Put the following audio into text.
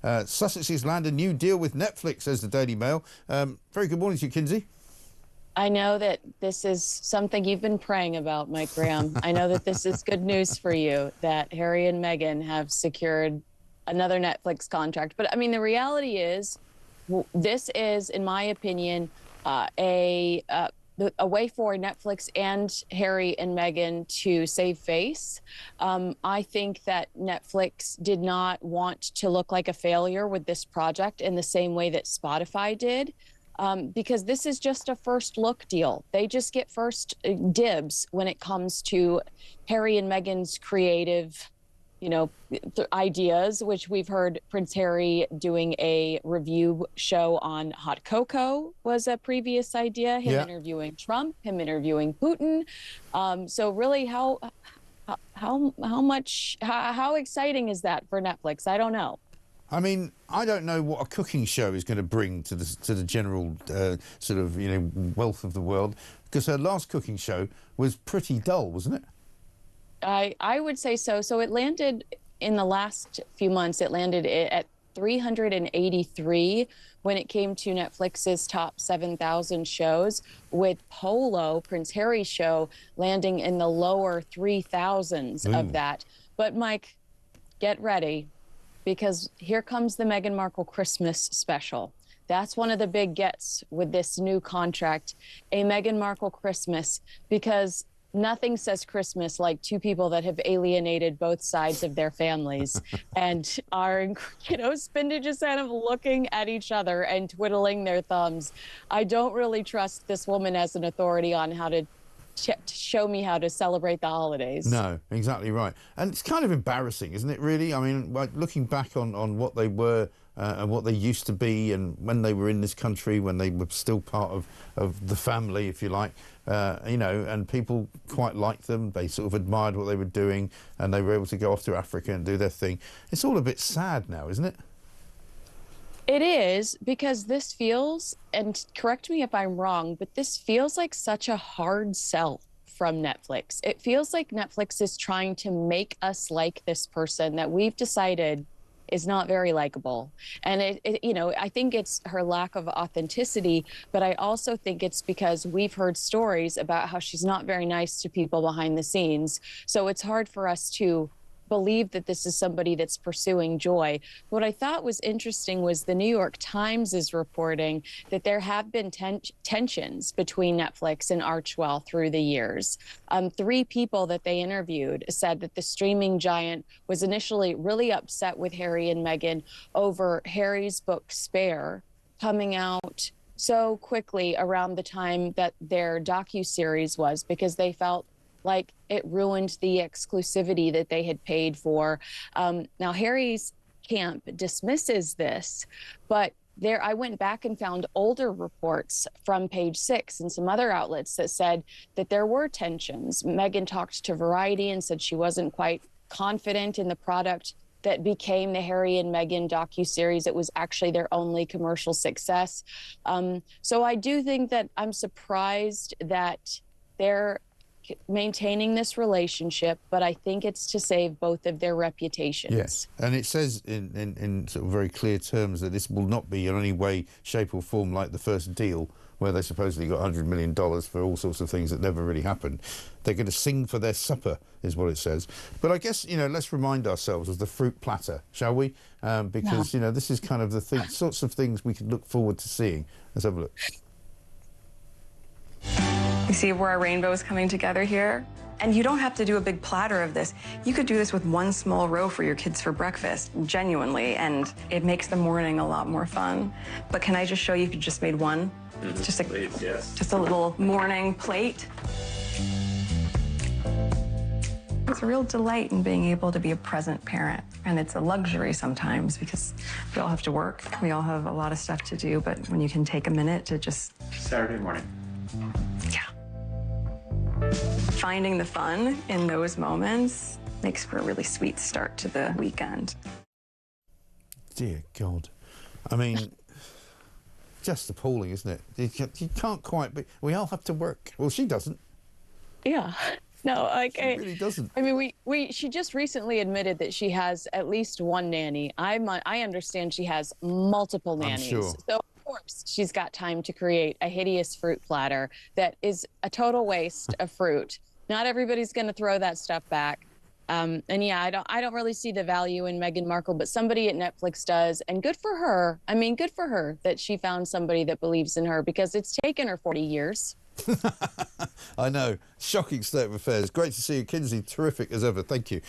Sussexes land a new deal with Netflix, says the Daily Mail. Very good morning to you, Kinsey. I know that this is something you've been praying about, Mike Graham. I know that this is good news for you, that Harry and Meghan have secured another Netflix contract. But I mean, the reality is, this is, in my opinion, a way for Netflix and Harry and Meghan to save face. I think that Netflix did not want to look like a failure with this project in the same way that Spotify did. Because this is just a first look deal. They just get first dibs when it comes to Harry and Meghan's creative, ideas, which we've heard Prince Harry doing a review show on hot cocoa was a previous idea, him interviewing Trump, him interviewing Putin. So really, how exciting is that for Netflix? I don't know. I mean, I don't know what a cooking show is going to bring to the general wealth of the world, because her last cooking show was pretty dull, wasn't it? I would say so. So it landed in the last few months. It landed at 383 when it came to Netflix's top 7,000 shows, with Polo, Prince Harry's show, landing in the lower 3,000s of that. But Mike, get ready, because here comes the Meghan Markle Christmas special. That's one of the big gets with this new contract, a Meghan Markle Christmas, because nothing says Christmas like two people that have alienated both sides of their families and are, spending just kind of looking at each other and twiddling their thumbs. I don't really trust this woman as an authority on how to show me how to celebrate the holidays. No, exactly right. And it's kind of embarrassing, isn't it, really? I mean, like, looking back on what they were and what they used to be, and when they were in this country, when they were still part of the family, if you like, and people quite liked them. They sort of admired what they were doing, and they were able to go off to Africa and do their thing. It's all a bit sad now, isn't it? It is, because this feels, and correct me if I'm wrong, but this feels like such a hard sell from Netflix. It feels like Netflix is trying to make us like this person that we've decided is not very likable. And I think it's her lack of authenticity, but I also think it's because we've heard stories about how she's not very nice to people behind the scenes. So it's hard for us to believe that this is somebody that's pursuing joy. What I thought was interesting was the New York Times is reporting that there have been tensions between Netflix and Archewell through the years. 3 people that they interviewed said that the streaming giant was initially really upset with Harry and Meghan over Harry's book Spare coming out so quickly around the time that their docuseries was, because they felt like it ruined the exclusivity that they had paid for. Now, Harry's camp dismisses this, but I went back and found older reports from Page Six and some other outlets that said that there were tensions. Meghan talked to Variety and said she wasn't quite confident in the product that became the Harry and Meghan docuseries. It was actually their only commercial success. So I do think that I'm surprised that they're maintaining this relationship, but I think it's to save both of their reputations. Yes, and it says in sort of very clear terms that this will not be in any way, shape or form like the first deal, where they supposedly got $100 million for all sorts of things that never really happened. They're going to sing for their supper, is what it says. But I guess, let's remind ourselves of the fruit platter, shall we? Because, this is kind of the sorts of things we can look forward to seeing. Let's have a look. You see where our rainbow is coming together here? And you don't have to do a big platter of this. You could do this with one small row for your kids for breakfast, genuinely, and it makes the morning a lot more fun. But can I just show you if you just made one? Just a little morning plate. It's a real delight in being able to be a present parent. And it's a luxury sometimes, because we all have to work. We all have a lot of stuff to do, but when you can take a minute to just... Saturday morning. Yeah. Finding the fun in those moments makes for a really sweet start to the weekend. Dear God. I mean, just appalling, isn't it? You can't quite be... We all have to work. Well, she doesn't. Yeah. No, like It really doesn't. I mean, she just recently admitted that she has at least one nanny. I understand she has multiple I'm nannies. sure. So of course she's got time to create a hideous fruit platter that is a total waste of fruit. Not everybody's going to throw that stuff back. And yeah, I don't really see the value in Meghan Markle, but somebody at Netflix does, and good for her. I mean, good for her that she found somebody that believes in her, because it's taken her 40 years. I know. Shocking state of affairs. Great to see you, Kinsey. Terrific as ever. Thank you.